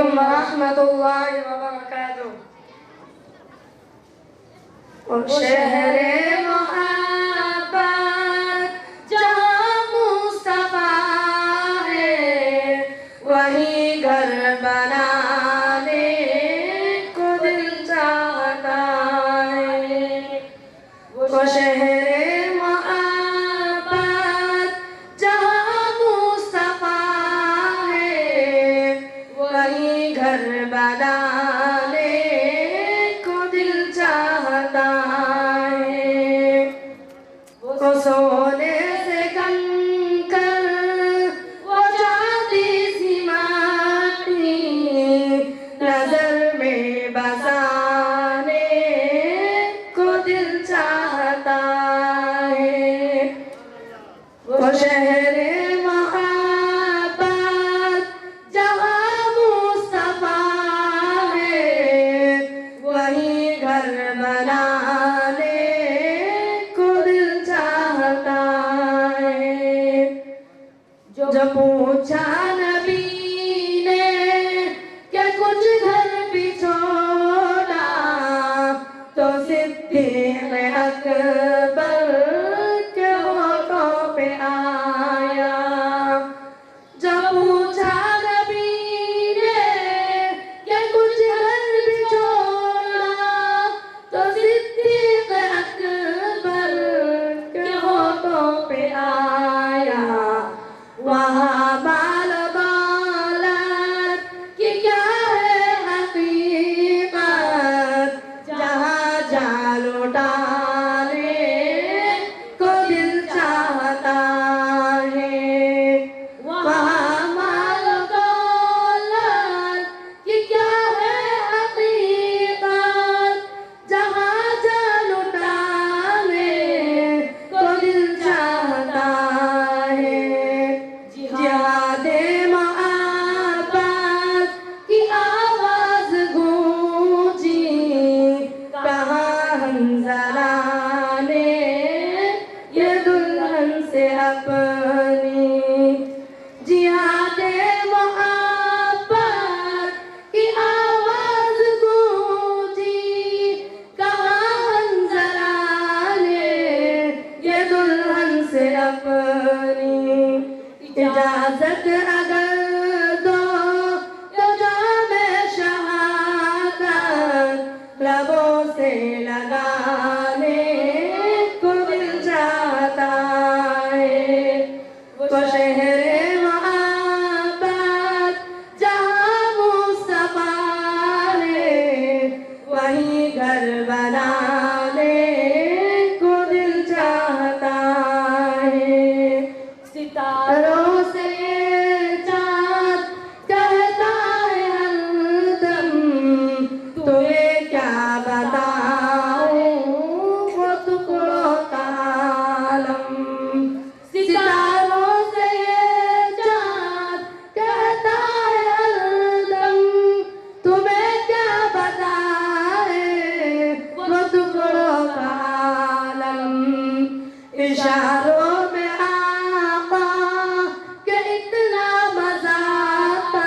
अलैकुम वरहमतुल्लाहि वबरकातुह। और शहरे मोहब्बत जहाँ मुस्तफा है, वहीं घर बनाने को दिल चाहता है। वो शहरे मोहब्बत जहाँ मुस्तफा है, वहीं घर बनाने को दिल चाहता है। वो सोने से कंकर, वो चांदी सी माटी, नजर में बसाने को दिल चाहता है। वो शहरे मोहब्बत जहाँ मुस्तफा है, वहीं घर बनाने को दिल चाहता है। जो पूछा नबी ने क्या कुछ घर भी छोड़ा, तो सिद्दीक़ अकबर के होठों पे आया। जब पूछा नबी ने क्या कुछ घर भी छोड़ा, तो सिद्दीक़ अकबर के होठों पे आया। वहाँ बाल दौलत की क्या है हकीकत, जहाँ जान लुटाने को दिल चाहता है। वहाँ माल दौलत की क्या है हकीकत, जहाँ जान लुटाने को दिल चाहता है। जिहादे मोहब्बत की आवाज गूंजी, कहाँ हंज़ला ने ये दुल्हन से अपनी। जिहादे मोहब्बत की आवाज गूंजी, कहाँ हंज़ला ने ये दुल्हन से अपनी। इजाजत अगर दो तो जामे शहादत लबों से लगाने को दिल चाहता है। वो शहरे मोहब्बत जहाँ मुस्तफा है, वहीं घर बनाने को दिल चाहता है। सितारों से चाँद कहता है हरदम, तुम्हें क्या बताऊं वो टुकड़ों का आलम। सितारों से चाँद कहता है हरदम, तुम्हें क्या बताए वो टुकड़ों का आलम। इशारों में आका के इतना मजा आता,